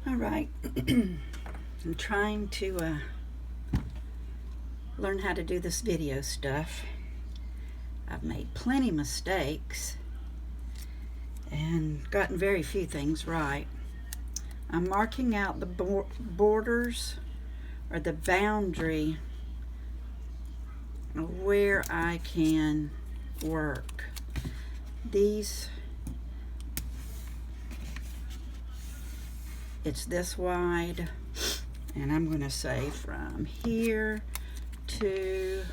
All right, I'm trying to learn how to do this video stuff. I've made plenty of mistakes and gotten very few things right. I'm marking out the borders or the boundary where I can work. It's this wide, and I'm going to say from here to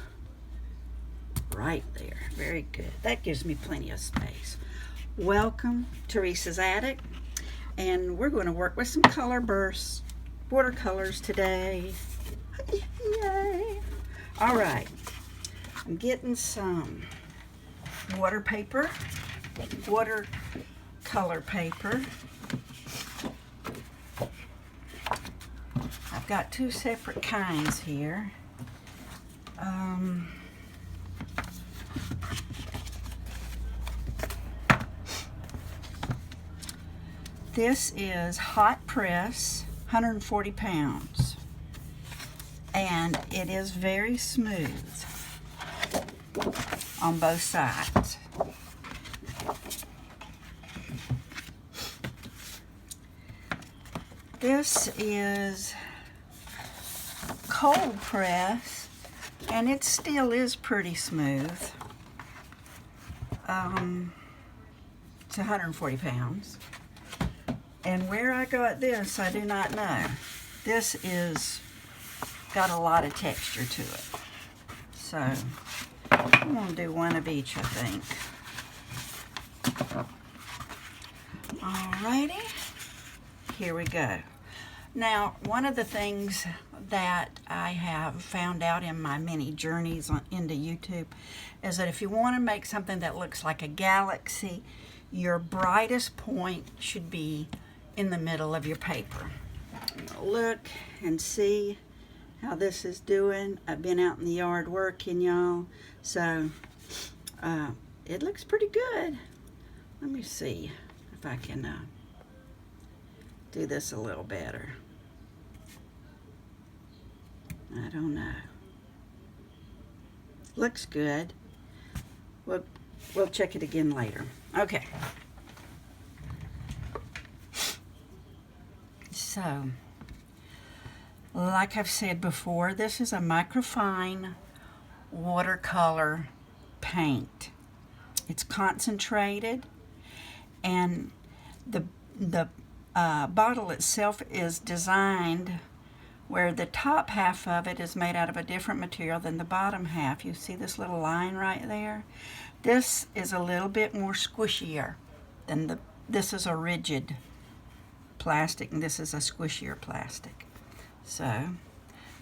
right there. Very good. That gives me plenty of space. Welcome, Teresa's Attic, and we're going to work with some color bursts, watercolors today. Yay! All right, I'm getting some watercolor paper. I've got two separate kinds here. This is hot press, 140 pounds, and it is very smooth on both sides. This is cold press, and it still is pretty smooth. It's 140 pounds. And where I got this, I do not know. This is got a lot of texture to it. So I'm going to do one of each, I think. Alrighty, here we go. Now, one of the things that I have found out in my many journeys into YouTube is that if you want to make something that looks like a galaxy, your brightest point should be in the middle of your paper. Look and see how this is doing. I've been out in the yard working, y'all, so it looks pretty good. Let me see if I can do this a little better. I don't know. Looks good. We'll check it again later. Okay. So, like I've said before, this is a microfine watercolor paint. It's concentrated, and the bottle itself is designed where the top half of it is made out of a different material than the bottom half. You see this little line right there? This is a little bit more squishier than this is a rigid plastic, and this is a squishier plastic. So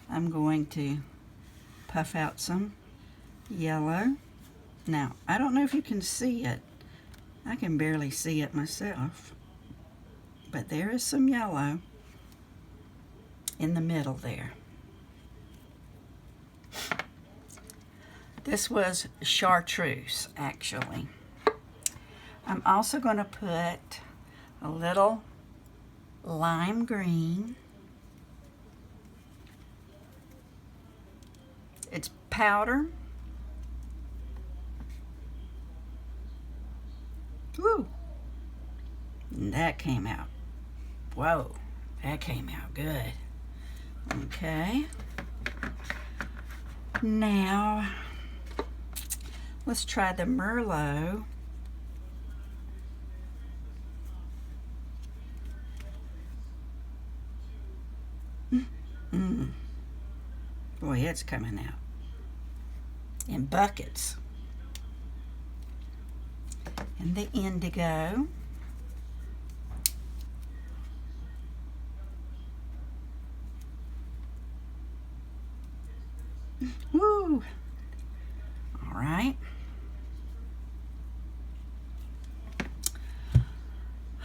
I'm going to puff out some yellow. Now, I don't know if you can see it. I can barely see it myself. But there is some yellow in the middle there. This was chartreuse, actually. I'm also going to put a little lime green. It's powder. Woo! And that came out. Whoa, that came out good. Okay. Now, let's try the Merlot. Boy, it's coming out in buckets. And the indigo. Woo! All right.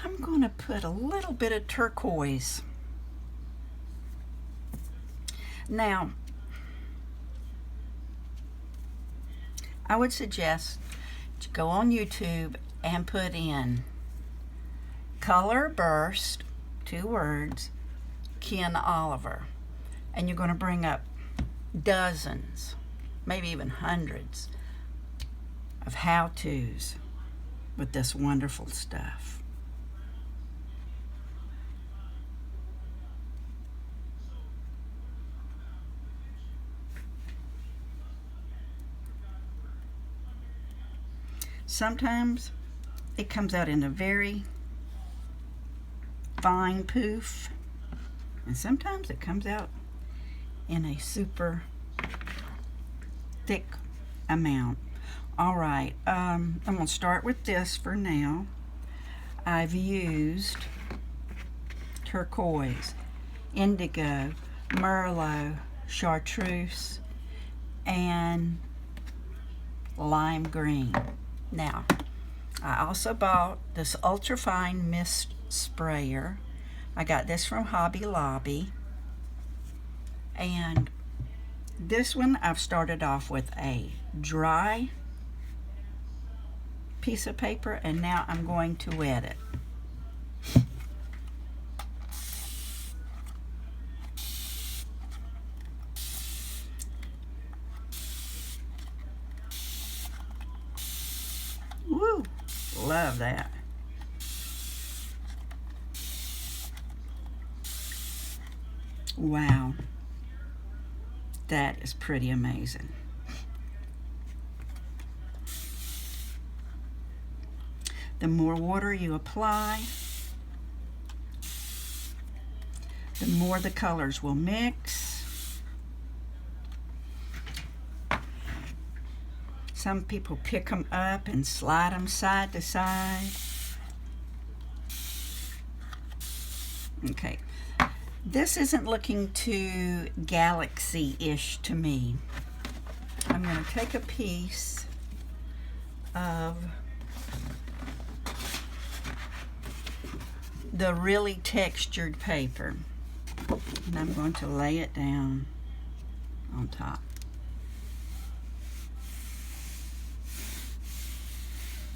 I'm going to put a little bit of turquoise. Now, I would suggest to go on YouTube and put in color burst 2 words, Ken Oliver. And you're going to bring up dozens, maybe even hundreds of how-tos with this wonderful stuff. Sometimes it comes out in a very fine poof, and sometimes it comes out in a super thick amount. All right, I'm going to start with this for now. I've used turquoise, indigo, merlot, chartreuse, and lime green. Now, I also bought this ultrafine mist sprayer. I got this from Hobby Lobby. And this one I've started off with a dry piece of paper, and now I'm going to wet it. Woo! Love that. Wow. That is pretty amazing. The more water you apply, the more the colors will mix. Some people pick them up and slide them side to side. Okay. This isn't looking too galaxy-ish to me. I'm going to take a piece of the really textured paper, and I'm going to lay it down on top.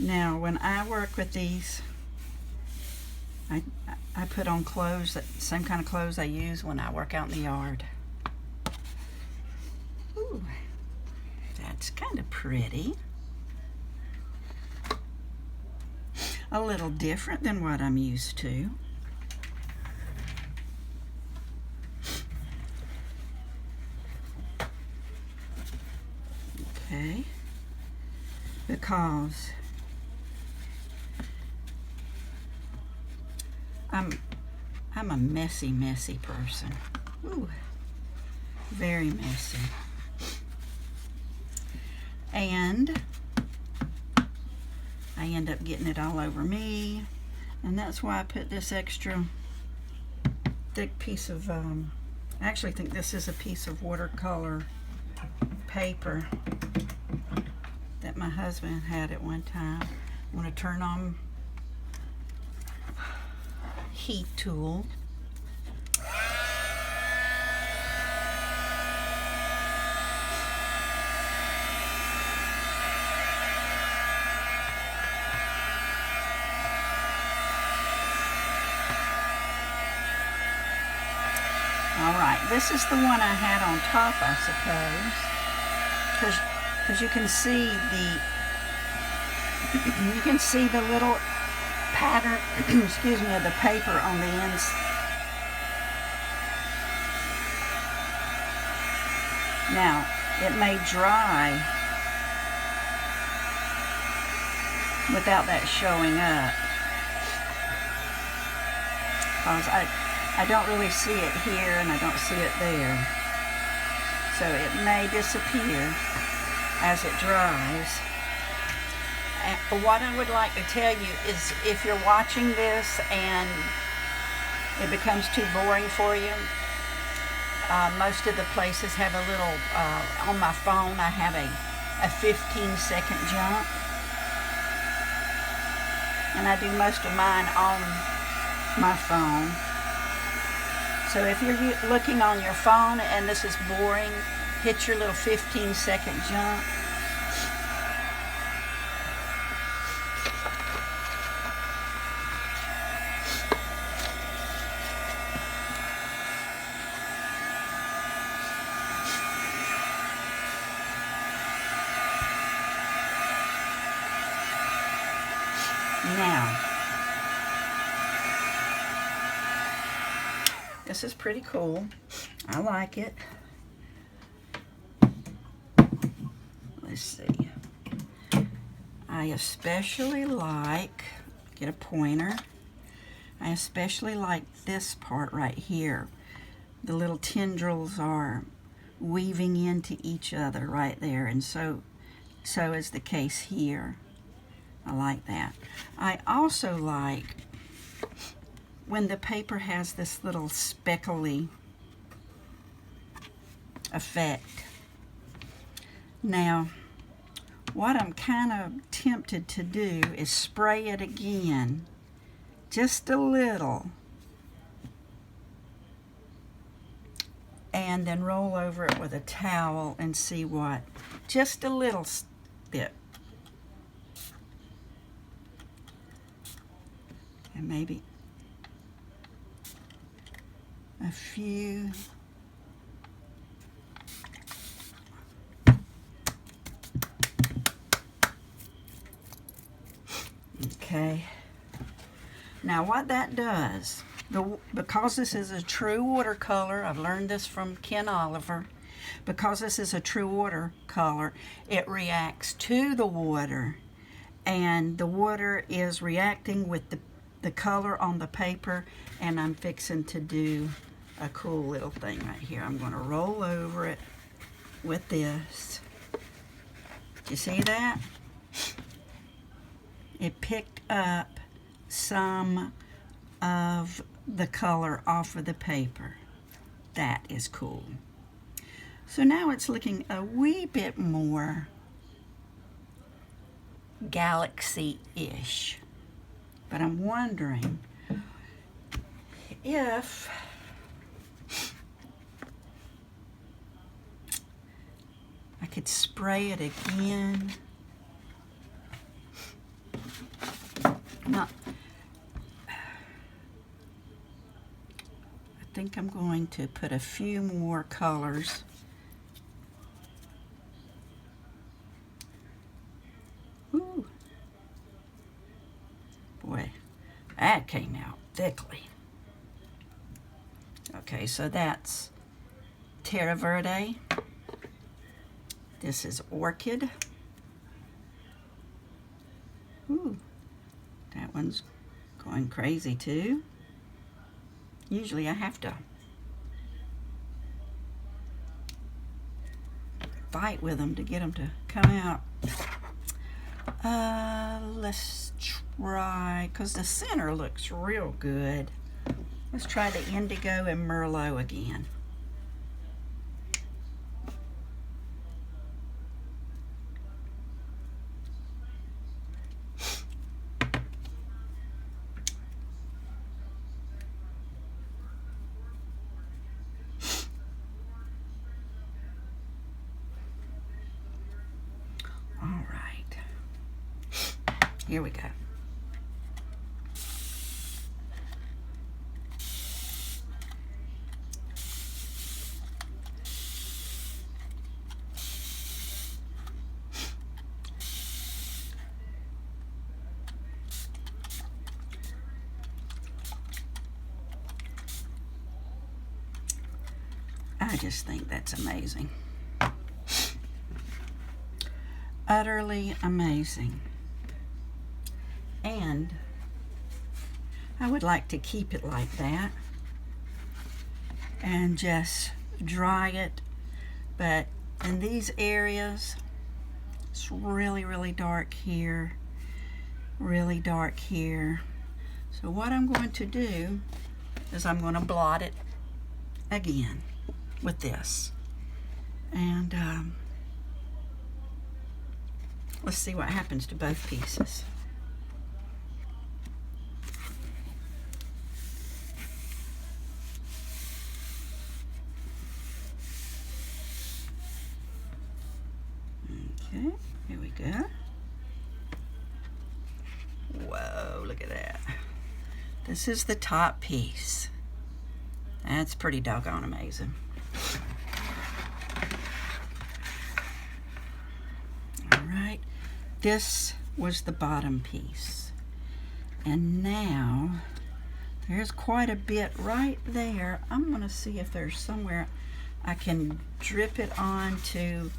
Now, when I work with these, I put on clothes, that same kind of clothes I use when I work out in the yard. Ooh, that's kind of pretty. A little different than what I'm used to. Okay, because I'm a messy person. Ooh, very messy. And I end up getting it all over me, and that's why I put this extra thick piece of, I actually think this is a piece of watercolor paper that my husband had at one time. I'm going to turn on heat tool. Alright, this is the one I had on top, I suppose, because you can see the little pattern, excuse me, of the paper on the ends. Now, it may dry without that showing up, because I don't really see it here and I don't see it there. So it may disappear as it dries. And what I would like to tell you is, if you're watching this and it becomes too boring for you, most of the places have a little, on my phone I have a 15-second jump. And I do most of mine on my phone. So if you're looking on your phone and this is boring, hit your little 15-second jump. Now, this is pretty cool. I like it. Let's see. I especially like, get a pointer. I especially like this part right here. The little tendrils are weaving into each other right there, and so is the case here. I like that. I also like when the paper has this little speckly effect. Now, what I'm kind of tempted to do is spray it again, just a little, and then roll over it with a towel and see what, just a little bit. And maybe a few. Okay. Now what that does, because this is a true watercolor, I've learned this from Ken Oliver, because this is a true watercolor, it reacts to the water, and the water is reacting with the color on the paper, and I'm fixing to do a cool little thing right here. I'm going to roll over it with this. You see that? It picked up some of the color off of the paper. That is cool. So now it's looking a wee bit more galaxy-ish. But I'm wondering if I could spray it again. I think I'm going to put a few more colors. Ooh. Boy, that came out thickly. Okay, so that's Terra Verde. This is Orchid. Ooh, that one's going crazy too. Usually I have to fight with them to get them to come out. Let's try, because the center looks real good. Let's try the Indigo and Merlot again. Here we go. I just think that's amazing. Utterly amazing. And I would like to keep it like that and just dry it, but in these areas it's really, really dark here, really dark here. So what I'm going to do is I'm going to blot it again with this, and let's see what happens to both pieces. Okay, here we go. Whoa, look at that. This is the top piece. That's pretty doggone amazing. All right, this was the bottom piece. And now there's quite a bit right there. I'm going to see if there's somewhere I can drip it onto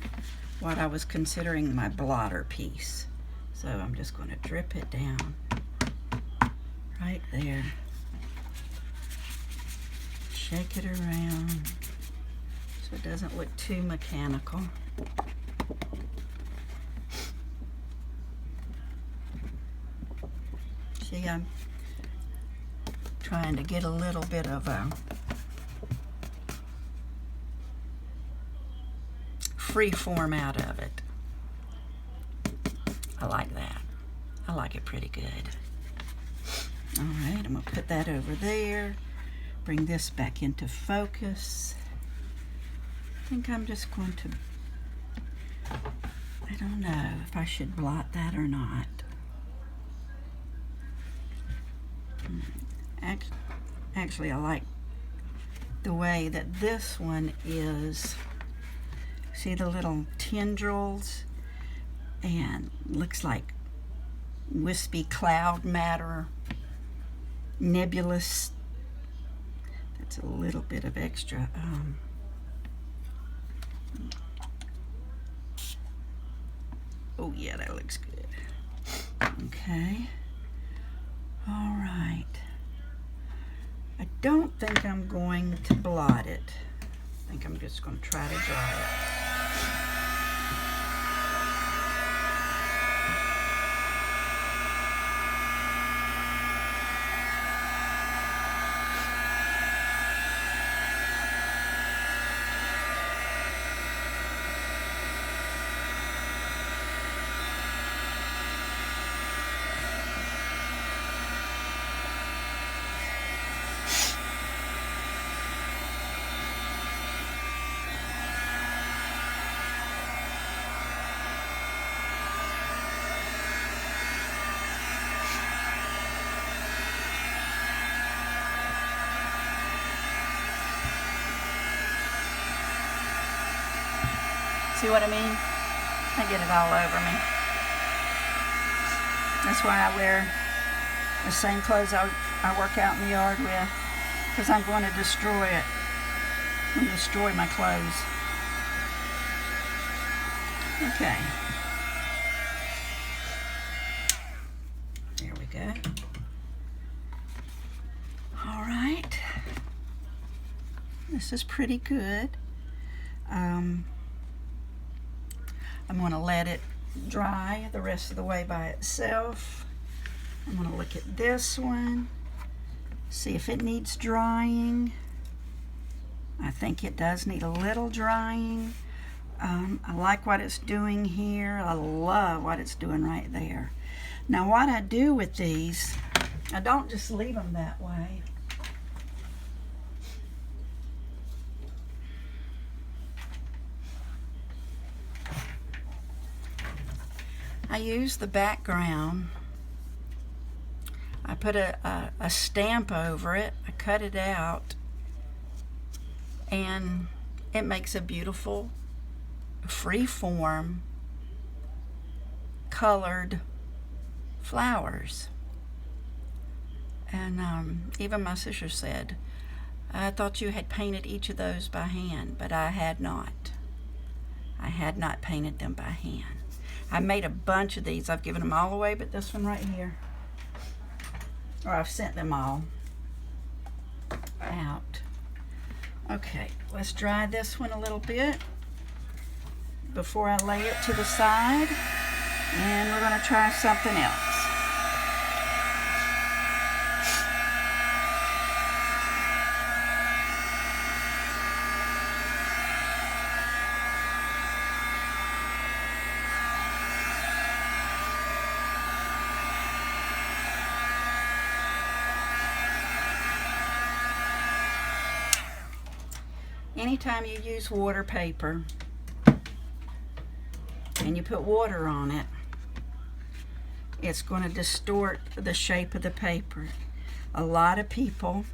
what I was considering my blotter piece. So I'm just going to drip it down right there. Shake it around so it doesn't look too mechanical. See, I'm trying to get a little bit of a free form out of it. I like that. I like it pretty good. All right, I'm going to put that over there. Bring this back into focus. I think I'm just going to, I don't know if I should blot that or not. Actually, I like the way that this one is. See the little tendrils? And looks like wispy cloud matter, nebulous. That's a little bit of extra. Oh yeah, that looks good. Okay. All right. I don't think I'm going to blot it. I think I'm just going to try to dry it. See what I mean? I get it all over me. That's why I wear the same clothes I work out in the yard with, because I'm going to destroy it. I'm going to destroy my clothes. Okay. There we go. All right. This is pretty good. I'm going to let it dry the rest of the way by itself. I'm going to look at this one, see if it needs drying. I think it does need a little drying. I like what it's doing here. I love what it's doing right there. Now what I do with these, I don't just leave them that way. I use the background. I put a stamp over it. I cut it out, and it makes a beautiful free-form colored flowers. And even my sister said, I thought you had painted each of those by hand, but I had not. I had not painted them by hand. I made a bunch of these. I've given them all away, but this one right here. Or I've sent them all out. Okay, let's dry this one a little bit before I lay it to the side. And we're going to try something else. Anytime you use water paper and you put water on it, it's going to distort the shape of the paper. A lot of people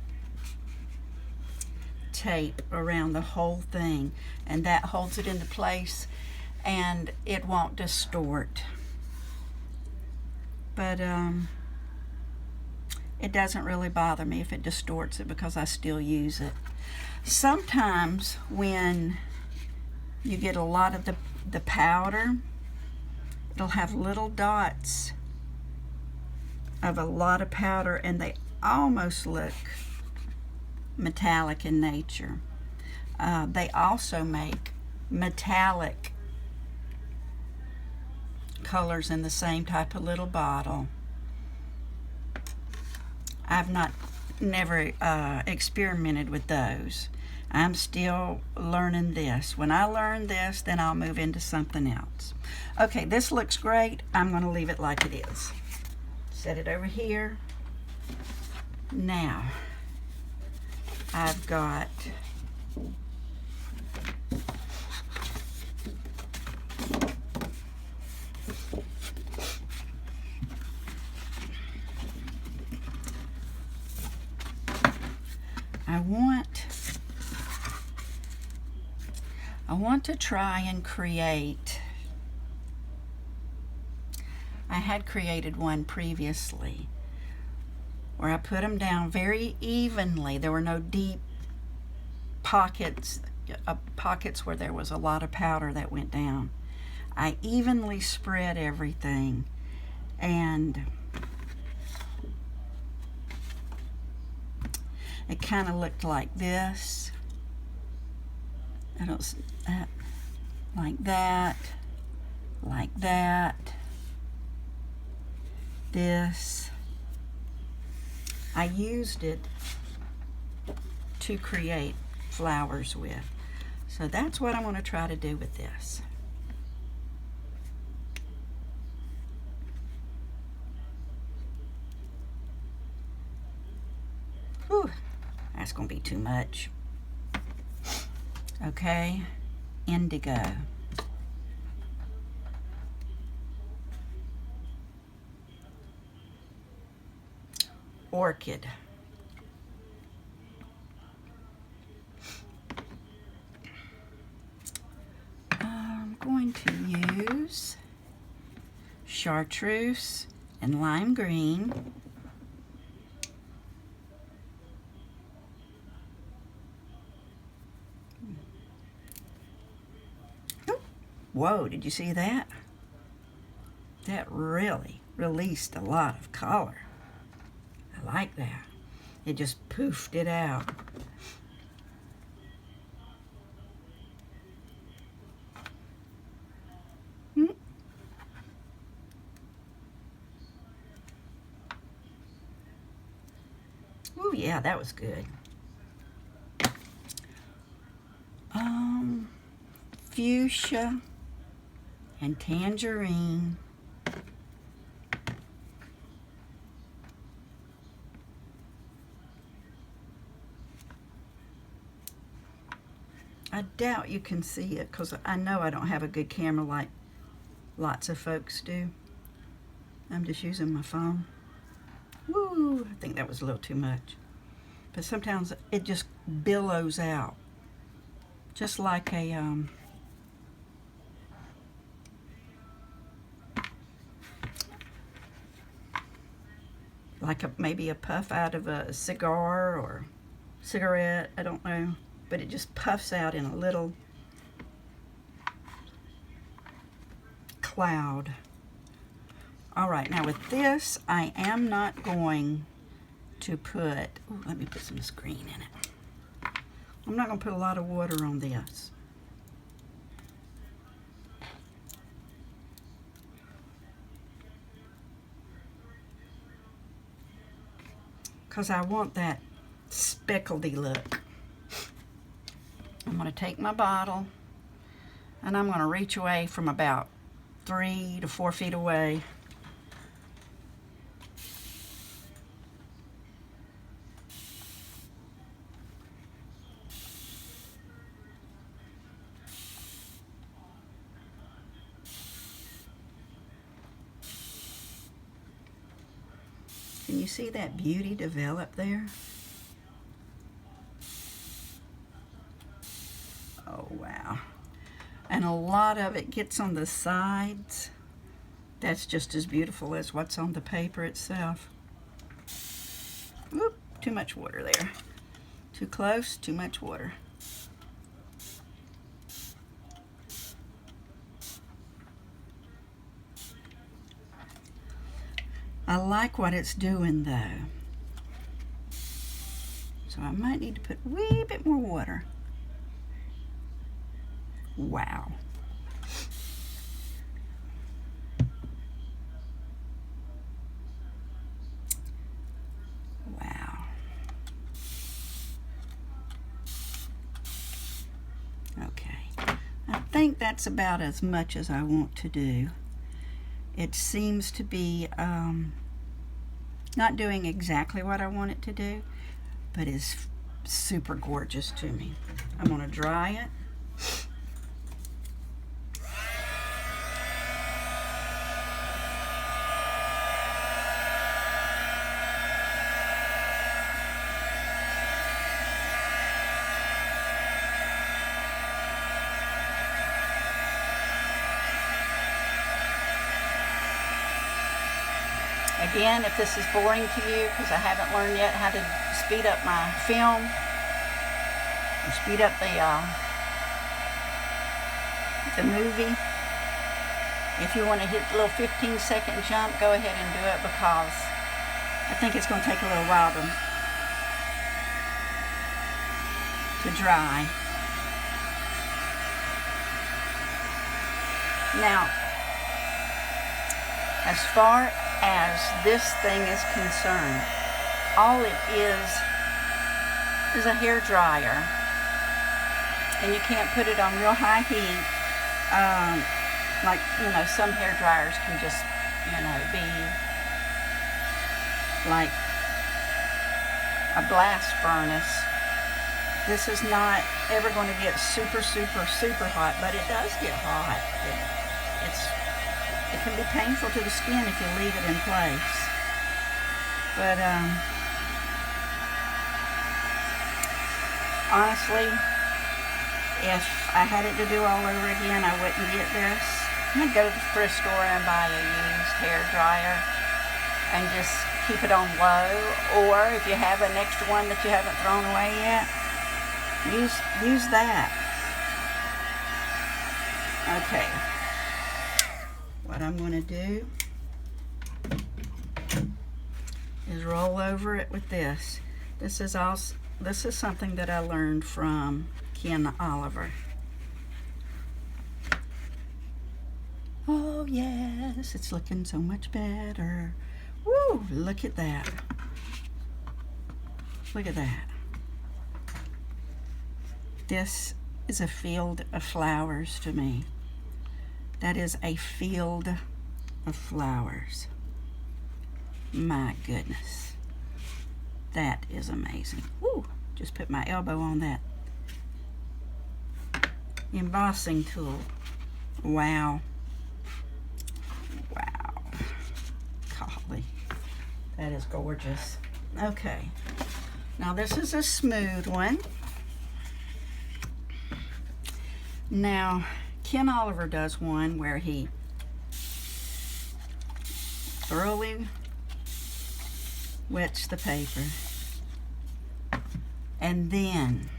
tape around the whole thing, and that holds it into place and it won't distort. But it doesn't really bother me if it distorts it because I still use it. Sometimes when you get a lot of the powder, it'll have little dots of a lot of powder and they almost look metallic in nature. They also make metallic colors in the same type of little bottle. I've never experimented with those. I'm still learning this. When I learn this, then I'll move into something else. Okay, this looks great. I'm going to leave it like it is. Set it over here. Now, I've got I want to try and create. I had created one previously where I put them down very evenly. There were no deep pockets where there was a lot of powder that went down. I evenly spread everything, and it kind of looked like this. Like that, this. I used it to create flowers with. So that's what I'm going to try to do with this. Whew, that's going to be too much. Okay, indigo. Orchid. I'm going to use chartreuse and lime green. Whoa, did you see that? That really released a lot of color. I like that. It just poofed it out. Oh yeah, that was good. Fuchsia and tangerine. I doubt you can see it because I know I don't have a good camera like lots of folks do. I'm just using my phone. Woo, I think that was a little too much. But sometimes it just billows out. Just like a maybe a puff out of a cigar or cigarette, I don't know, but it just puffs out in a little cloud. All right, now with this, I am not going to put, let me put some green in it. I'm not going to put a lot of water on this. Because I want that speckledy look. I'm going to take my bottle and I'm going to reach away from about 3 to 4 feet away. Can you see that beauty develop there? Oh, wow. And a lot of it gets on the sides. That's just as beautiful as what's on the paper itself. too much water there. Too close, too much water. I like what it's doing though. So I might need to put a wee bit more water. Wow. Wow. Okay. I think that's about as much as I want to do. It seems to be not doing exactly what I want it to do, but is super gorgeous to me. I'm going to dry it. Again, if this is boring to you, because I haven't learned yet how to speed up my film, or speed up the movie, if you want to hit the little 15-second jump, go ahead and do it, because I think it's going to take a little while to dry. Now, as far as this thing is concerned, all it is a hair dryer, and you can't put it on real high heat. Like, you know, some hair dryers can just, you know, be like a blast furnace. This is not ever going to get super, super, super hot, but it does get hot. It can be painful to the skin if you leave it in place. But honestly, if I had it to do all over again, I wouldn't get this. I'd go to the thrift store and buy a used hair dryer and just keep it on low. Or if you have an extra one that you haven't thrown away yet, use that. Okay. What I'm going to do is roll over it with this. This is something that I learned from Ken Oliver. Oh yes, it's looking so much better. Woo! Look at that. Look at that. This is a field of flowers to me. That is a field of flowers. My goodness. That is amazing. Woo! Just put my elbow on that embossing tool. Wow. Wow. Golly. That is gorgeous. Okay. Now this is a smooth one. Now, Ken Oliver does one where he thoroughly wets the paper, and then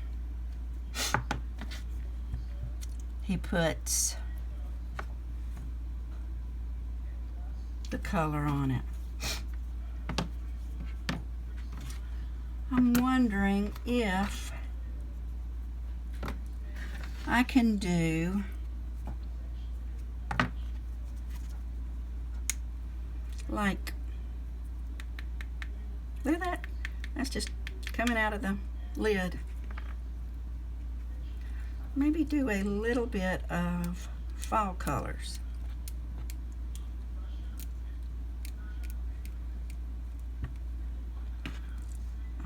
he puts the color on it. I'm wondering if I can do like, look at that, that's just coming out of the lid. Maybe do a little bit of fall colors.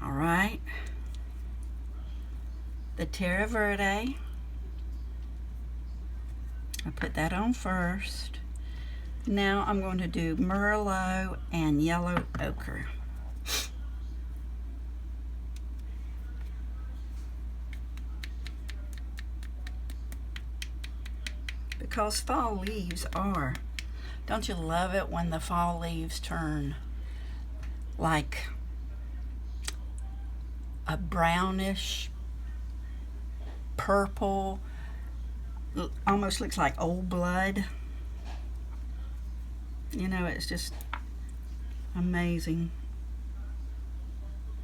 All right, the Terra Verde, I put that on first. Now I'm going to do Merlot and Yellow Ochre. Because fall leaves are, don't you love it when the fall leaves turn like a brownish purple, almost looks like old blood. You know, it's just amazing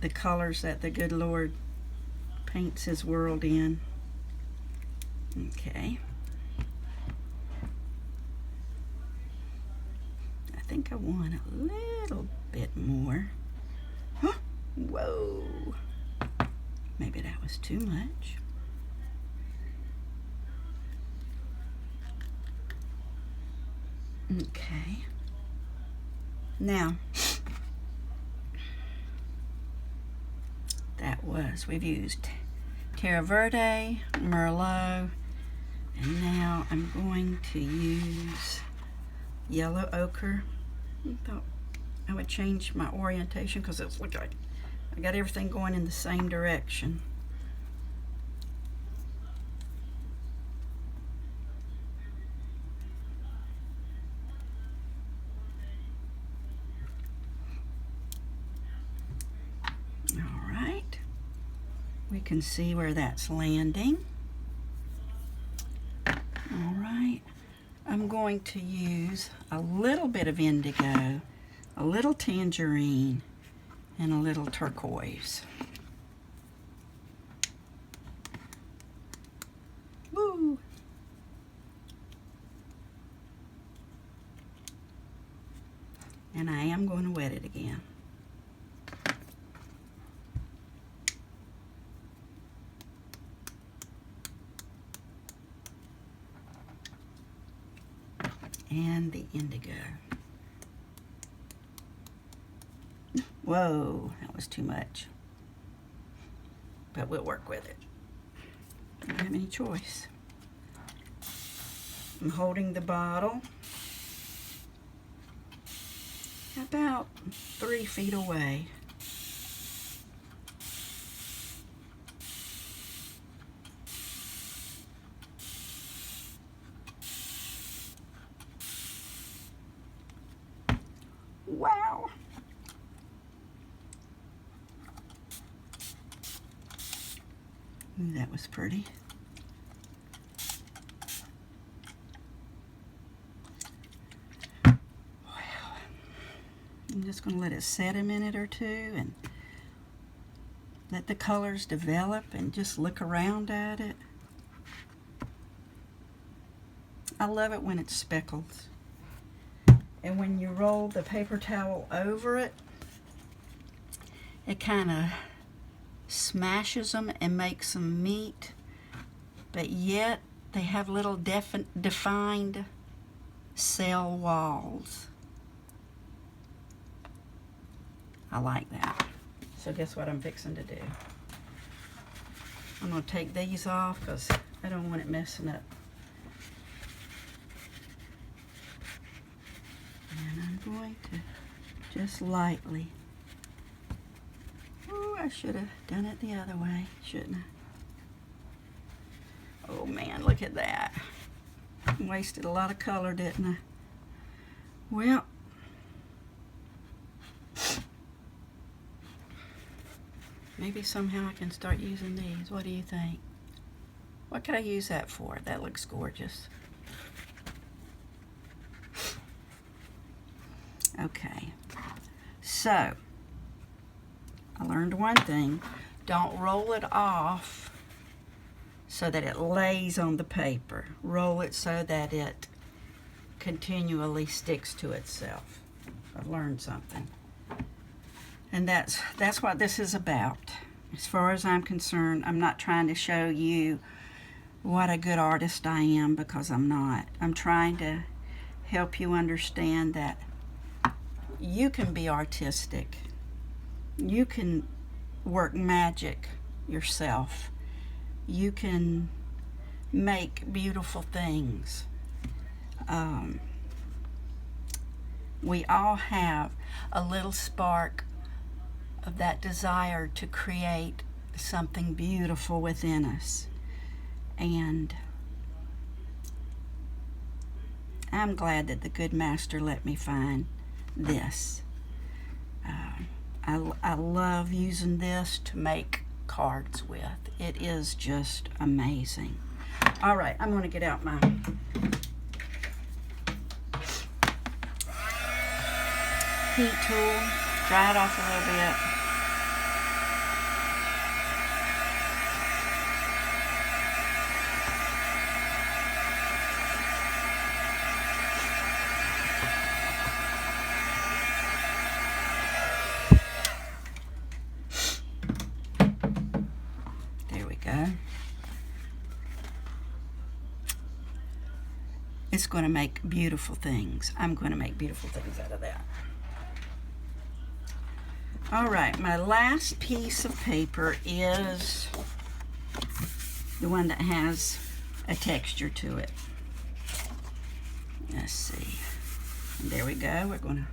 the colors that the good Lord paints his world in. Okay. I think I want a little bit more. Whoa. Maybe that was too much. Okay. Now, we've used Terra Verde, Merlot, and now I'm going to use yellow ochre. I thought I would change my orientation because it's like I got everything going in the same direction. All right, we can see where that's landing. All right, I'm going to use a little bit of indigo, a little tangerine, and a little turquoise. Woo! And I am going to wet it again. And the indigo. Whoa, that was too much. But we'll work with it. Don't have any choice. I'm holding the bottle about 3 feet away. Wow. Ooh, that was pretty. Wow. I'm just going to let it set a minute or two and let the colors develop and just look around at it. I love it when it's speckled. And when you roll the paper towel over it, it kind of smashes them and makes them meet, but yet they have little defined cell walls. I like that. So guess what I'm fixing to do? I'm going to take these off because I don't want it messing up. And I'm going to just lightly. Oh, I should have done it the other way, shouldn't I? Oh man, look at that. Wasted a lot of color, didn't I? Well, maybe somehow I can start using these. What do you think? What could I use that for? That looks gorgeous. Okay, so I learned one thing. Don't roll it off so that it lays on the paper. Roll it so that it continually sticks to itself. I've learned something. And that's what this is about. As far as I'm concerned, I'm not trying to show you what a good artist I am, because I'm not. I'm trying to help you understand that you can be artistic. You can work magic yourself. You can make beautiful things. We all have a little spark of that desire to create something beautiful within us. And I'm glad that the good master let me find this. I love using this to make cards with. It is just amazing. All right, I'm going to get out my heat tool, dry it off a little bit. There we go. It's going to make beautiful things. I'm going to make beautiful things out of that. All right, my last piece of paper is the one that has a texture to it. Let's see. And there we go. We're going to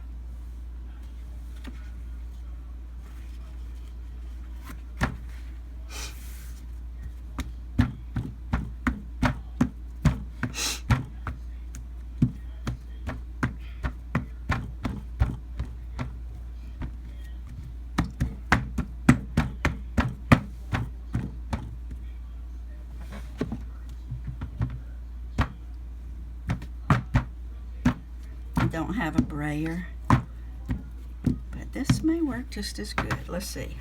don't have a brayer, but this may work just as good. Let's see.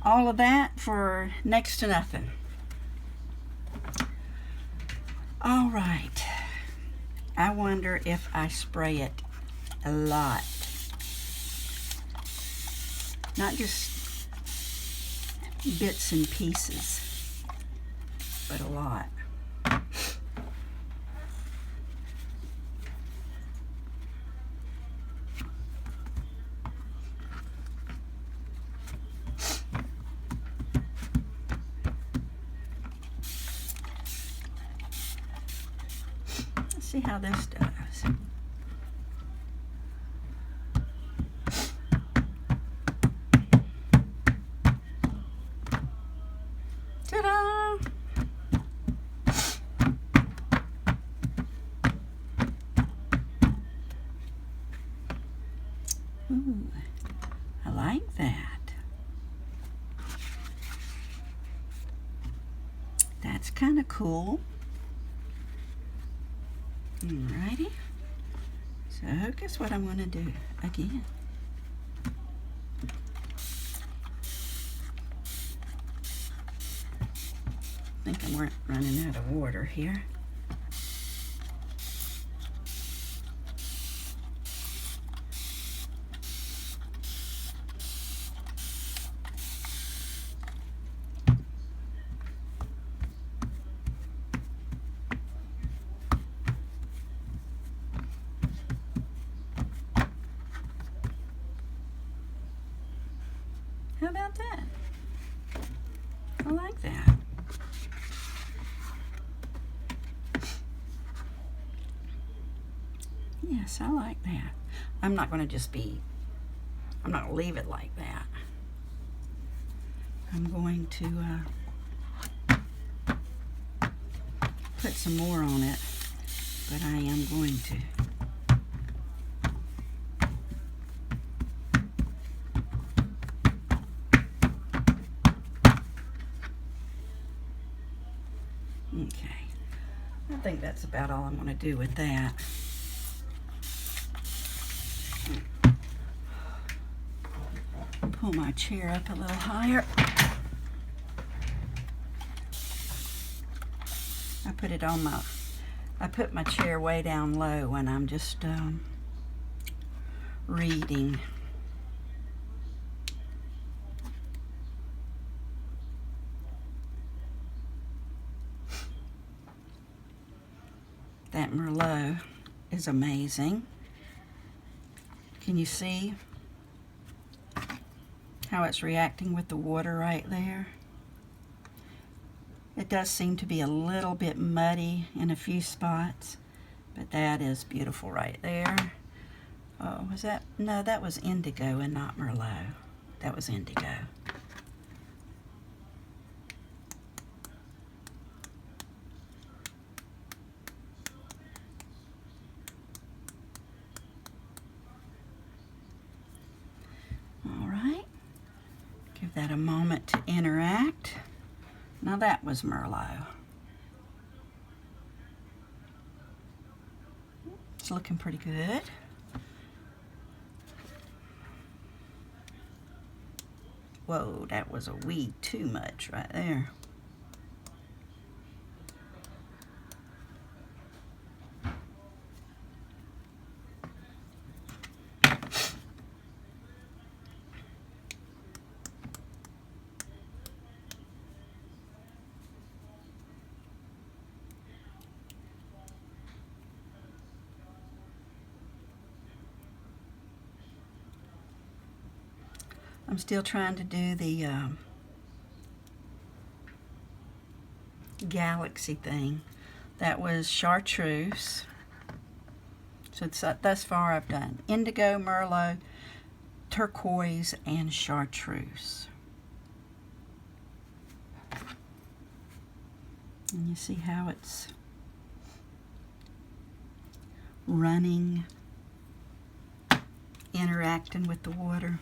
All of that for next to nothing. All right. I wonder if I spray it a lot. Not just bits and pieces, but a lot. See how this does. Ta-da! Ooh, I like that. That's kind of cool. Alrighty, so guess what I'm going to do again? I think I'm running out of water here. How about that? I like that. Yes, I like that. I'm not going to leave it like that. I'm going to put some more on it, but I am going to. Okay, I think that's about all I'm going to do with that. Pull my chair up a little higher. I put my chair way down low when I'm just reading. That Merlot is amazing. Can you see how it's reacting with the water right there? It does seem to be a little bit muddy in a few spots, but that is beautiful right there. Oh, was that? No, that was indigo and not Merlot. That was indigo. All right, give that a moment to interact. Now that was Merlot. It's looking pretty good. Whoa, that was a wee too much right there. I'm still trying to do the galaxy thing. That was chartreuse. So thus far I've done indigo, Merlot, turquoise, and chartreuse. And you see how it's running, interacting with the water.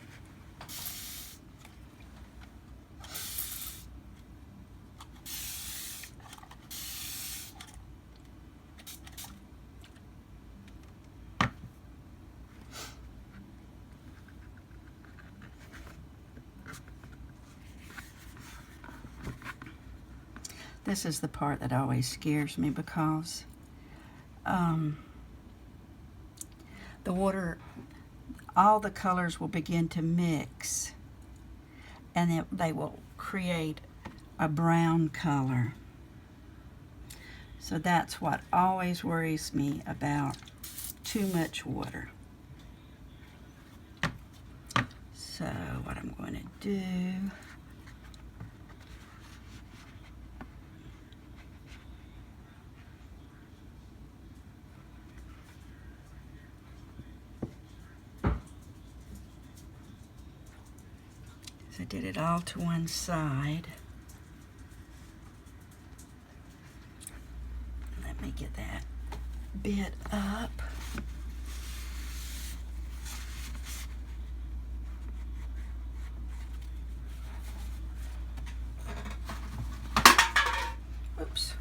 This is the part that always scares me because the water, all the colors will begin to mix and they will create a brown color. So that's what always worries me about too much water. So what I'm going to do, I did it all to one side. Let me get that bit up. Oops.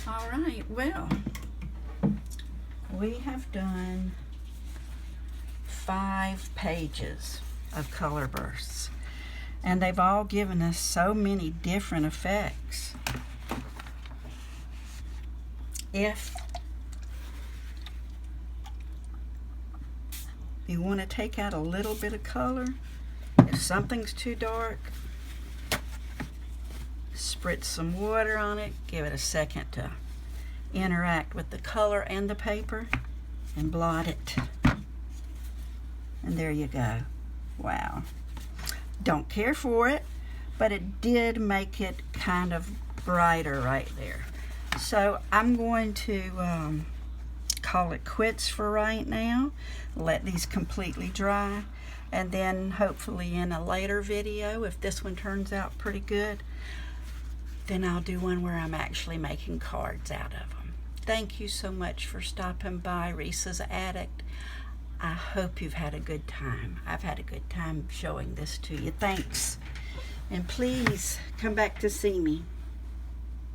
All right, well, we have done 5 pages of color bursts, and they've all given us so many different effects. If you want to take out a little bit of color, if something's too dark, spritz some water on it, give it a second to interact with the color and the paper, and blot it. And there you go. Wow. Don't care for it, but it did make it kind of brighter right there. So I'm going to call it quits for right now. Let these completely dry, and then hopefully in a later video, if this one turns out pretty good, then I'll do one where I'm actually making cards out of them. Thank you so much for stopping by Risa's Attic. I hope you've had a good time. I've had a good time showing this to you. Thanks. And please come back to see me.